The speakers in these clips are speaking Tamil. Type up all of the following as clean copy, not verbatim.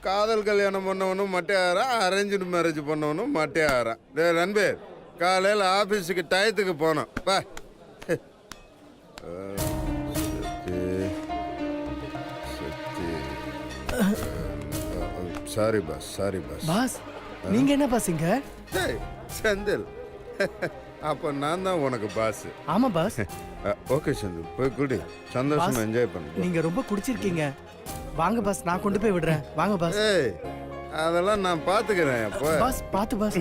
காதல் கல்யாணம் பண்ணவனும் மட்டையாகிறான், அரேஞ்சு மேரேஜ் பண்ணவனும் மட்டையாகிறான். டேய் ரன்பீர், காலையில் ஆஃபீஸுக்கு டயத்துக்கு போனோம் பா. Sorry boss, sorry boss. Boss நீங்க என்ன பாஸ் இங்க? டேய் செந்தில், அப்போ நான் தான் உனக்கு பாஸ். ஆமா பாஸ். ஓகே செந்தில், போய் குடி, சந்தோஷமா என்ஜாய் பண்ணு. நீங்க ரொம்ப குடிச்சிருக்கீங்க. வாங்க பாஸ், நான் கொண்டு போய் விடுறேன். வாங்க பாஸ். ஏய், அதெல்லாம் நான் பார்த்துக்கிறேன். அப்போ பாஸ் பாத்து பாஸ்.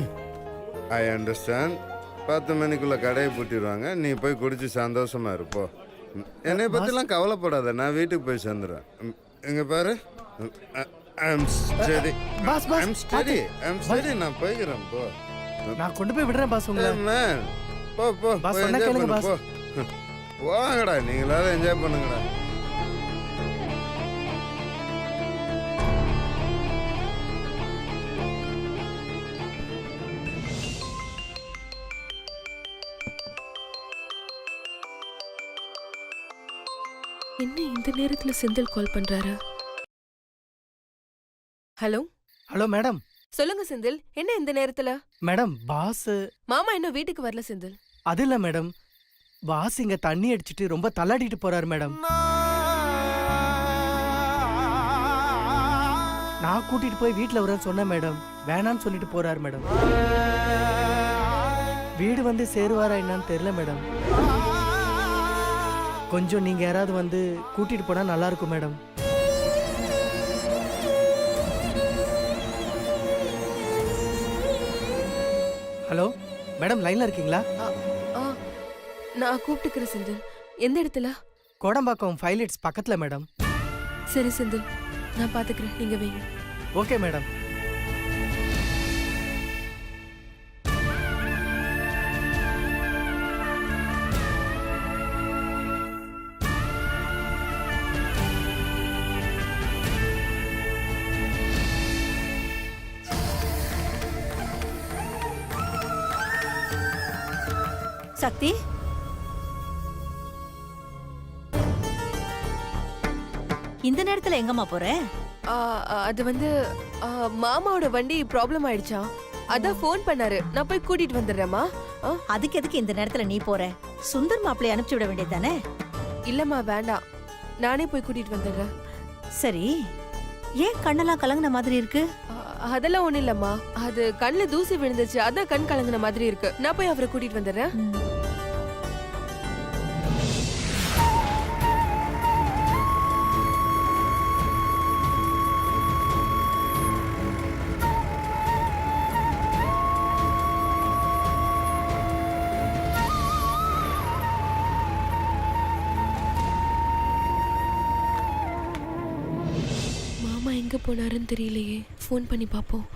I understand. 10 மணிக்குள்ள கடையை பூட்டிடுவாங்க, நீ போய் குடிச்சு சந்தோஷமா இருப்போ. என்னை பற்றிலாம் கவலைப்படாத, நான் வீட்டுக்கு போய் சேர்ந்துடுறேன். இங்க பாரு, I'm study boss boss. I'm study I'm study. நான் போய்க்கிறேன் போ. நான் கொண்டு போய் விடுறேன் பாஸ் உங்களை. மேன் போ போ, பாஸ், போய் சொன்னா enjoy கேளுங்க பண்ணு, போ. போங்கடா, நீங்களாவது என்ஜாய் பண்ணுங்கடா. என்ன இந்த நேரத்துல செந்தில் கால் பண்றாரு? Hello hello madam. சொல்லுங்க செந்தில், என்ன இந்த நேரத்துல? Madam boss. மாமா இன்னும் வீட்டுக்கு வரல செந்தில். அது இல்ல மேடம், பாஸ் இங்க தண்ணி அடிச்சிட்டு ரொம்ப தள்ளாடிட்டு போறாரு மேடம். நான் கூட்டிட்டு போய் வீட்டுல வரேன்னு சொன்னேன் மேடம். வேணான்னு சொல்லிட்டு போறாரு மேடம். வீடு வந்து சேருவாரா என்னன்னு தெரியல மேடம். கொஞ்சம் நீங்க யாராவது வந்து கூட்டிட்டு போனா நல்லா இருக்கும் மேடம். ஹலோ மேடம், லைன்ல இருக்கீங்களா? நான் கூப்பிட்டுக்கிறேன் செந்தில். எந்த இடத்துல? கோடம்பாக்கம் ஃபைலைட்ஸ் பக்கத்துல மேடம். சரி செந்தில், நான் பாத்துக்கிறேன், நீங்க வைங்க. Okay madam. சக்தி, இந்த நேரத்துல எங்கம்மா போற? அது வந்து மாமாவோட வண்டி ப்ராப்ளம் ஆயிடுச்சா, அதான் ஃபோன் பண்ணாரு. நான் போய் கூட்டிட்டு வந்துடுறேம்மா. அதுக்கு எதுக்கு இந்த நேரத்துல நீ போற? சுந்தர் மாப்பிள்ளை அனுப்பிச்சு விட வேண்டியது தானே? இல்லம்மா வேண்டாம், நானே போய் கூட்டிட்டு வந்துடுறேன். சரி, ஏன் கண்ணெல்லாம் கலங்கின மாதிரி இருக்கு? அதெல்லாம் ஒண்ணும் இல்லம்மா, அது கண்ணுல தூசி விழுந்துச்சு, அதான் கண் கலங்கின மாதிரி இருக்கு. நான் போய் அவரை கூட்டிட்டு வந்துடுறேன். மாமா எங்க போனாருன்னு தெரியலையே, ஃபோன் பண்ணி பாப்போம்.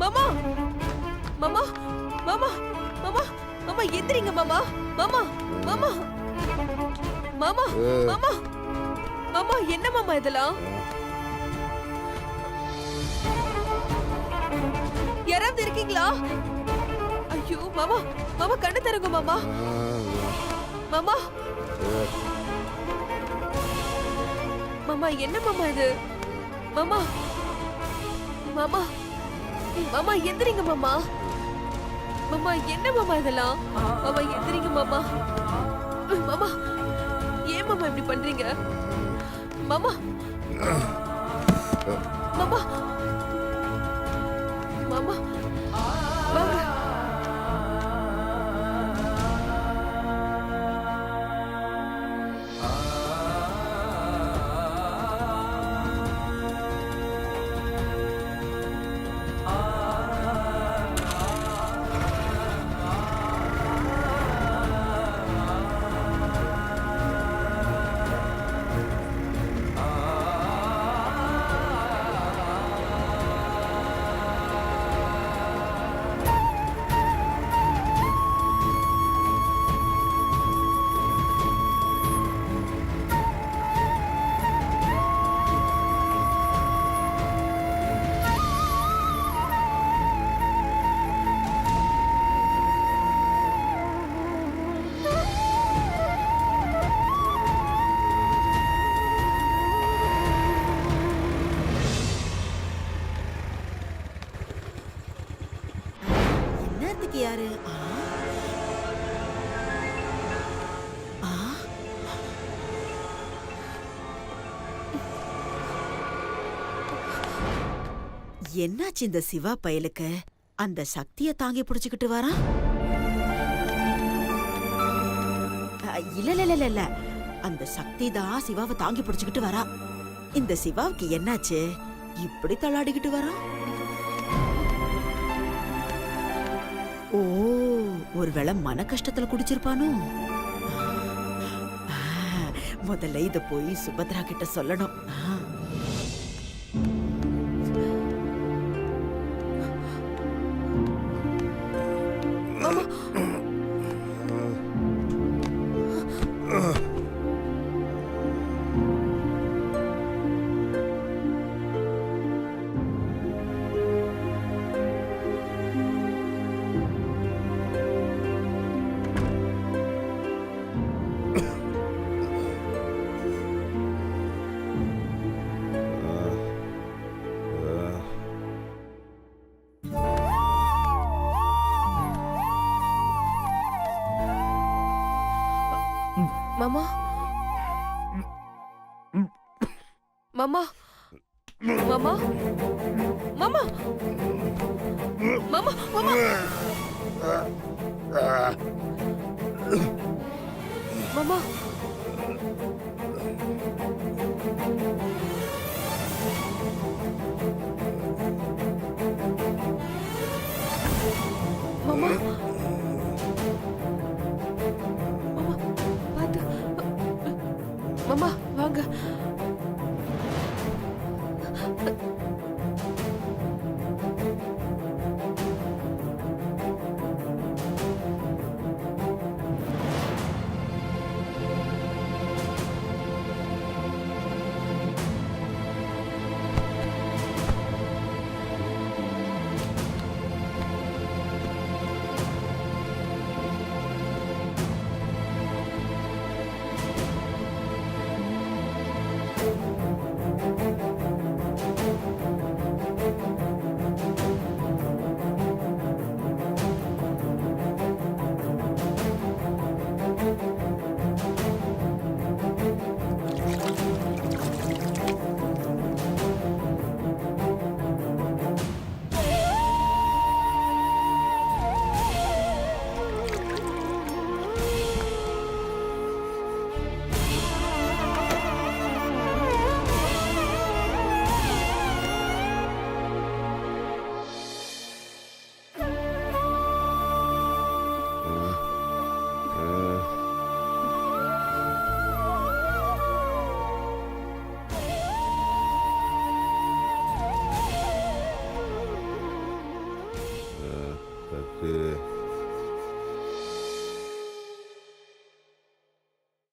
மாமா மாமா மாமா மாமா மாமா எந்திரிங்க மாமா. மாமா மாமா மாமா மாமா மாமா, என்ன மாமா இதெல்லாம்? யாராவது இருக்கீங்களா? ஐயோ மாமா, மாமா கண்ணு தருங்க மாமா. மாமா மாமா, என்ன மாமா இது? மாமா மாமா மாமா எந்திரிங்க மாமா. மாமா என்ன மாமா இதெல்லாம்? மாமா எந்திரிங்க மாமா. மாமா ஏன் மாமா இப்படி பண்றீங்க? மாமா மாமா மாமா வாங்க. சிவாக்கு யாரு? ஆ? என்னாச்சு இந்த சிவா பயலுக்கு? அந்த சக்திய தாங்கி பிடிச்சுக்கிட்டு வரான். இல்ல இல்ல இல்ல இல்ல, அந்த சக்தி தான் சிவாவை தாங்கி பிடிச்சுக்கிட்டு வரா. இந்த சிவாவுக்கு என்னாச்சு? இப்படி தள்ளாடிக்கிட்டு வரா. ஓ, ஒருவேளை மன கஷ்டத்துல குடிச்சிருப்பானோ? முதல்ல இத போய் சுபத்ரா கிட்ட சொல்லணும். மாமா மாமா மாமா மாமா மாமா மாமா மாமா மாமா மாமா பாத்து மாமா வாங்க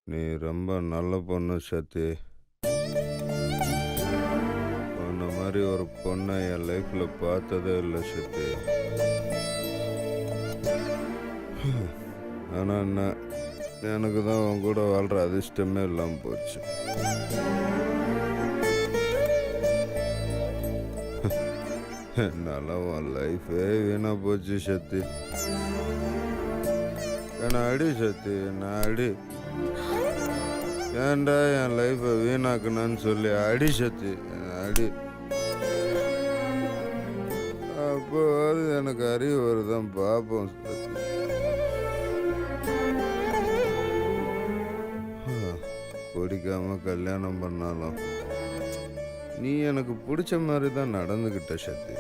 நீ ரொம்ப நல்ல பொண்ணு சத்தி. உன்ன மாதிரி ஒரு பொண்ணை என் லைஃப்ல பார்த்ததே இல்லை சத்தி. ஆனா என்ன, எனக்கு தான் உன் கூட வாழ்ற அதிர்ஷ்டமே இல்லாமல் போச்சு. என்னால உன் லைஃபே வீணா போச்சு சத்தி. என்ன அடி சத்தி, நான் அடி. ஏன்டா என் லைஃப்பை வீணாக்குனான்னு சொல்லி அடி சத்தி, அடி. அப்போ எனக்கு அறிவு வருதான் பார்ப்போம் சத்தி. பிடிக்காம கல்யாணம் பண்ணாலும் நீ எனக்கு பிடிச்ச மாதிரி தான் நடந்துக்கிட்ட சத்தி.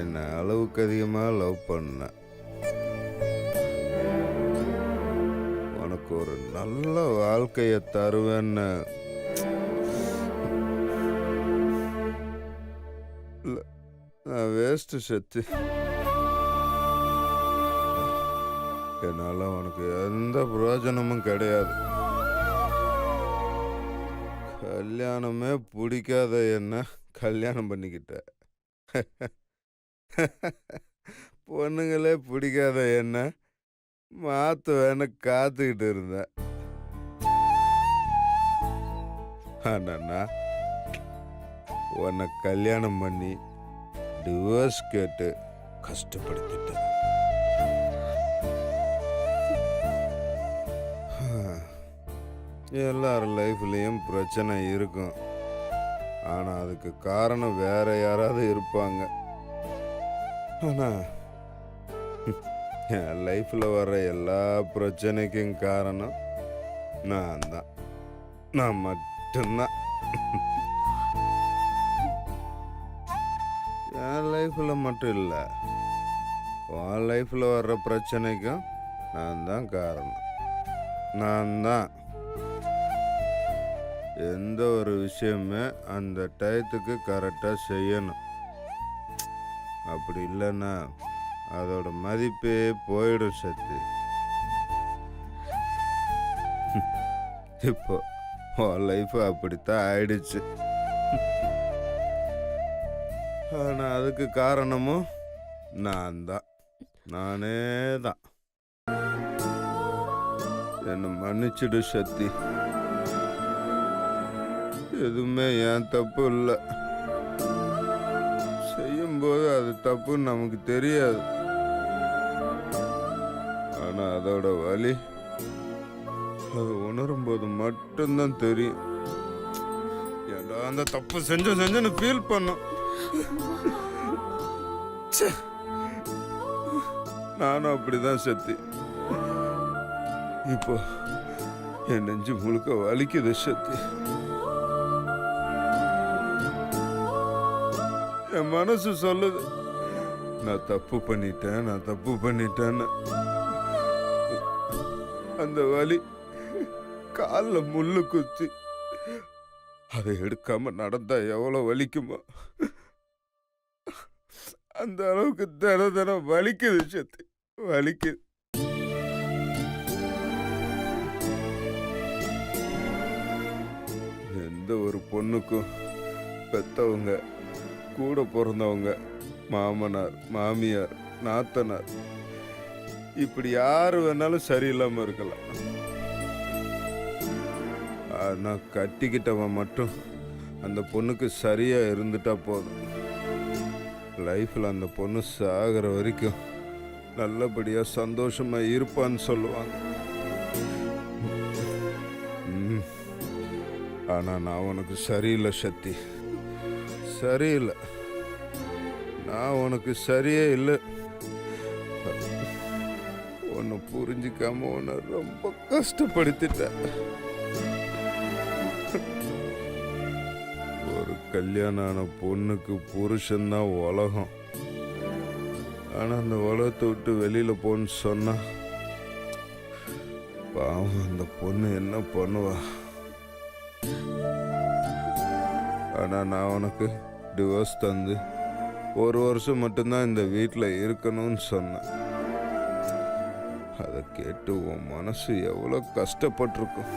என்னை அளவுக்கு அதிகமாக லவ் பண்ண. உனக்கு ஒரு நல்ல வாழ்க்கையை தருவேன்னு நான் வேஸ்ட் சத்தி. என்னால உனக்கு எந்த பிரயோஜனமும் கிடையாது. கல்யாணமே பிடிக்காத என்ன கல்யாணம் பண்ணிக்கிட்ட. பொண்ணுங்களே பிடிக்காத என்ன மாத்துவேன்னு காத்துக்கிட்டு இருந்தேன். ஆனா உன்னை கல்யாணம் பண்ணி டிவோர்ஸ் கேட்டு கஷ்டப்படுத்திட்டேன். எல்லார் லைஃப்லேயும் பிரச்சனை இருக்கும். ஆனால் அதுக்கு காரணம் வேற யாராவது இருப்பாங்க. ஆனால் என் லைஃப்பில் வர்ற எல்லா பிரச்சனைக்கும் காரணம் நான் தான். நான் மட்டும்தான். என் லைஃப்பில் மட்டும் இல்லை, உன் லைஃப்பில் வர்ற பிரச்சனைக்கும் நான் தான் காரணம். நான் தான். எந்த ஒரு விஷயமே அந்த டயத்துக்கு கரெக்டாக செய்யணும். அப்படி இல்லைன்னா அதோட மதிப்பே போயிடும் சக்தி. இப்போ உன் லைஃப் அப்படித்தான் ஆயிடுச்சு. ஆனால் அதுக்கு காரணமும் நான் தான். நானே தான். என்னை மன்னிச்சிடு சக்தி. எதுவுமே என் தப்பு இல்லை. செய்யும்போது அது தப்புன்னு நமக்கு தெரியாது. ஆனால் அதோட வலி அது உணரும்போது மட்டும்தான் தெரியும். ஏன்டா அந்த தப்பு செஞ்சேன்னு ஃபீல் பண்ணும். நானும் அப்படிதான் சக்தி. இப்போ என் நெஞ்சு முழுக்க வலிக்குது சக்தி. என் மனசு சொல்லுது நான் தப்பு பண்ணிட்டேன்னு. அந்த வலி காலில் முள்ளு குத்தி அதை எடுக்காம நடந்தா எவ்வளோ வலிக்குமோ அந்த அளவுக்கு தினம் வலிக்குது சக்தி. வலிக்குது. எந்த ஒரு பொண்ணுக்கும் பெத்தவங்க, கூட பிறந்தவங்க, மாமனார், மாமியார், நாத்தனார், இப்படி யாரு வேணாலும் சரியில்லாம இருக்கலாம். ஆனா கட்டிக்கிட்டவன் மட்டும் அந்த பொண்ணுக்கு சரியா இருந்துட்டா போதும். லைஃப்ல அந்த பொண்ணு சாகிற வரைக்கும் நல்லபடியா சந்தோஷமா இருப்பான்னு சொல்லுவாங்க. ஆனா நான் உனக்கு சரியில்லை சக்தி. சரியில்லை. நான் உனக்கு சரியே இல்லை. உன்னை புரிஞ்சிக்காம உன்னை ரொம்ப கஷ்டப்படுத்திட்டேன். ஒரு கல்யாணம் ஆன பொண்ணுக்கு புருஷன்தான் உலகம். ஆனா அந்த உலகத்தை விட்டு வெளியில போன்னு சொன்னா பாவம் அந்த பொண்ணு என்ன பண்ணுவா? ஆனா நான் உனக்கு டிவோர்ஸ் தந்து 1 வருஷம் மட்டும்தான் இந்த வீட்டில் இருக்கணும்னு சொன்னேன். அதை கேட்டு உன் மனசு எவ்வளோ கஷ்டப்பட்டிருக்கும்.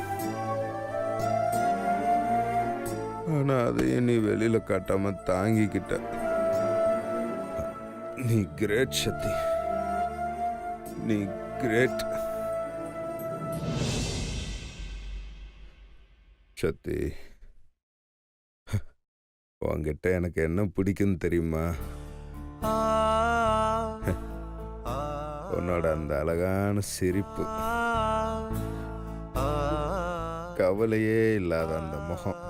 ஆனா அதையும் நீ வெளியில காட்டாம தாங்கிக்கிட்ட. நீ கிரேட் சக்தி. நீ கிரேட் சக்தி. உன்கிட்ட எனக்கு என்ன பிடிக்கும் தெரியுமா? உன்னோட அந்த அழகான சிரிப்பு, கவலையே இல்லாத அந்த முகம்,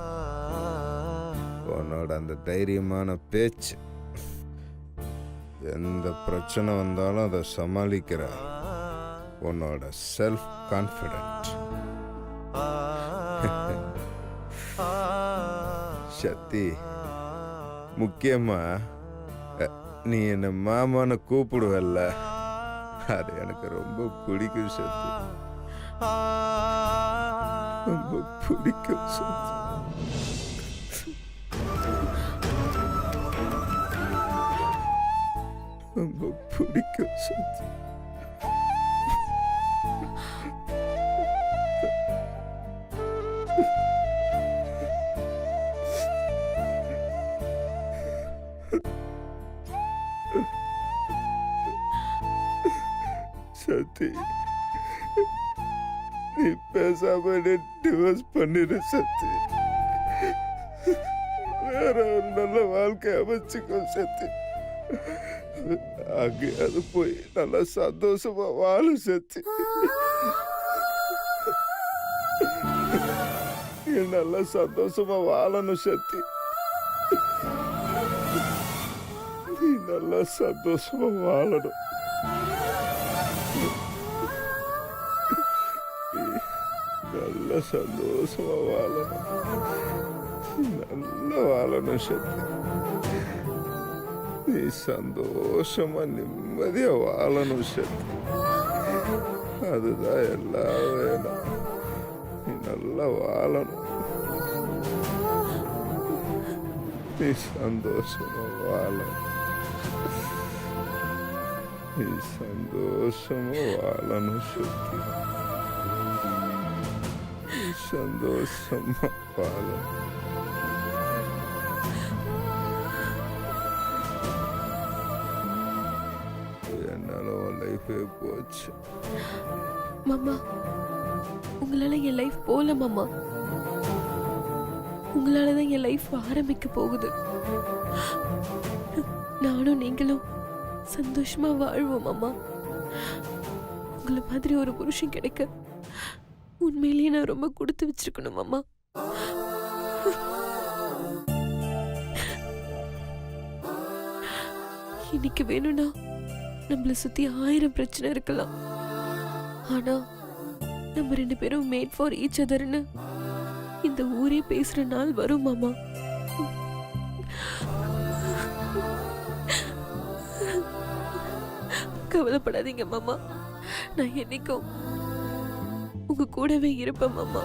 உன்னோட அந்த தைரியமான பேச்சு, எந்த பிரச்சனை வந்தாலும் அதை சமாளிக்கிற உன்னோட செல்ஃப் கான்ஃபிடென்ட். சக்தி, முக்கியமா நீ என்ன மாமான்னு கூப்பிடுவல்ல, அது எனக்கு ரொம்ப பிடிக்கும் சக்தி. ரொம்ப பிடிக்கும் சக்தி. ரொம்ப பிடிக்கும் சக்தி. சக்தி, நீ பேசாம டிவோர்ஸ் பண்ணிடு சக்தி. வேற ஒரு நல்ல வாழ்க்கை அமைச்சுக்கோ சக்தி. அங்கேயாவது போய் நல்லா சந்தோஷமா வாழும் சத்தி. நீ நல்லா சந்தோஷமா வாழணும் சத்தி. நீ நல்லா சந்தோஷமா வாழணும். நல்ல சந்தோஷமா வாழணும். நல்லா வாழணும் சத்தி. நீ சந்தோஷமா நிம்மதியா வாழணும் சத்தி. அதுதான் எல்லாம் வேணும். நீ நல்லா வாழணும். நீ சந்தோஷமா வாழணும். நீ சந்தோஷமா வாழணும் சத்தி. நீ சந்தோஷமா வாழணும். என்னால உன் லைஃபே போச்சு. மாமா, உங்களால என் லைஃப் போல மாமா. உங்களாலதான் என் லைஃப் ஆரம்பிக்க போகுது. நானும் நீங்களும் சந்தோஷமா வாழ்வோம் மாமா. உங்களை மாதிரி ஒரு புருஷன் கிடைக்க உண்மையிலேயே நான் ரொம்ப கொடுத்து வச்சிருக்கணும் மாமா. இன்னைக்கு வேணும்னா நம்மள சுத்தி 1000 பிரச்சனை இருக்கலாம். ஆனா நம்ம 2 பேரும் மேட் ஃபார் ஈச் அதர்னு இந்த ஊரே பேசுற நாள் வரும் மாமா. கவலைப்படாதீங்க மாமா. நான் என்னைக்கும் உங்க கூடவே இருப்பேன் மாமா.